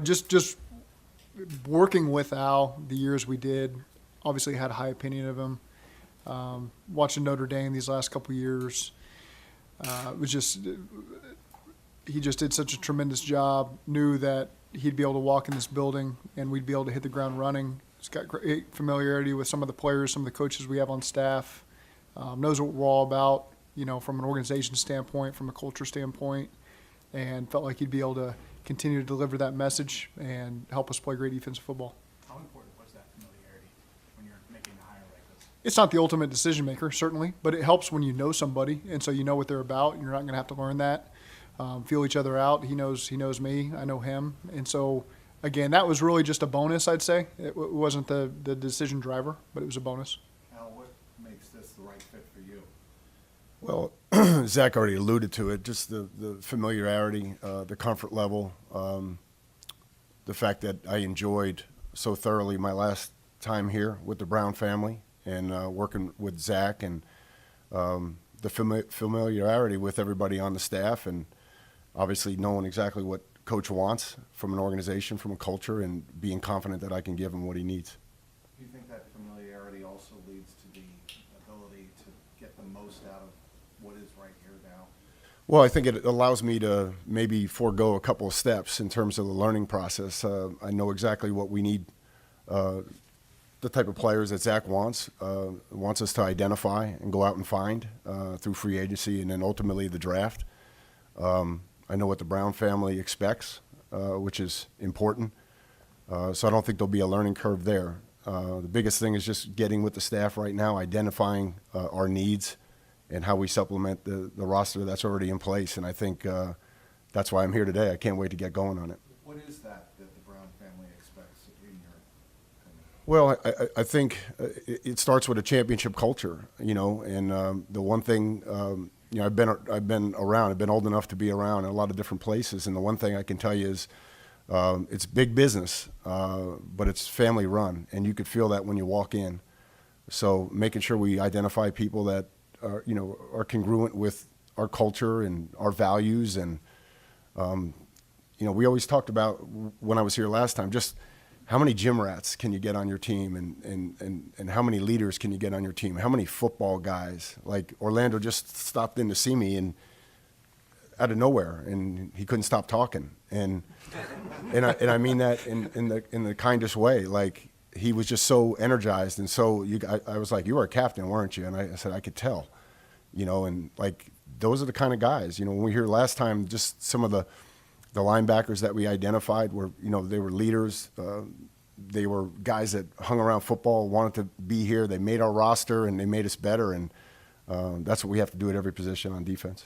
Just working with Al the years we did, obviously had a high opinion of him. Watching Notre Dame these last couple of years, was just he just did such a tremendous job. Knew that he'd be able to walk in this building and we'd be able to hit the ground running. He's got great familiarity with some of the players, some of the coaches we have on staff. Knows what we're all about, from an organization standpoint, from a culture standpoint, and felt like he'd be able to continue to deliver that message and help us play great defensive football. How important was that familiarity when you're making a hire like this? It's not the ultimate decision maker, certainly, but it helps when you know somebody, and so you know what they're about. You're not going to have to learn that. Feel each other out. He knows me. I know him, and so again, that was really just a bonus. I'd say it wasn't the decision driver, but it was a bonus. Al, what makes this the right fit for you? Well, Zach already alluded to it, just the familiarity, the comfort level, the fact that I enjoyed so thoroughly my last time here with the Brown family and working with Zach, and the familiarity with everybody on the staff, and obviously knowing exactly what Coach wants from an organization, from a culture, and being confident that I can give him what he needs. Do you think that familiarity also leads to the ability to get the most out of what is right here now? Well, I think it allows me to maybe forego a couple of steps in terms of the learning process. I know exactly what we need, the type of players that Zach wants us to identify and go out and find through free agency and then ultimately the draft. I know what the Brown family expects, which is important. So I don't think there'll be a learning curve there. The biggest thing is just getting with the staff right now, identifying our needs and how we supplement the roster that's already in place. And I think that's why I'm here today. I can't wait to get going on it. What is that the Brown family expects in Well, your opinion? I think it starts with a championship culture, and the one thing, I've been around. I've been old enough to be around in a lot of different places, and the one thing I can tell you is it's big business, but it's family run, and you could feel that when you walk in. So making sure we identify people that are congruent with our culture and our values, and we always talked about when I was here last time, just how many gym rats can you get on your team, and how many leaders can you get on your team? How many football guys? Like Orlando just stopped in to see me and out of nowhere, and he couldn't stop talking. And I mean that in the kindest way. Like, he was just so energized, and so I was like, "You were a captain, weren't you?" And I said, "I could tell," and like those are the kind of guys. When we were here last time, just some of the linebackers that we identified were, they were leaders. They were guys that hung around football, wanted to be here. They made our roster, and they made us better. And that's what we have to do at every position on defense.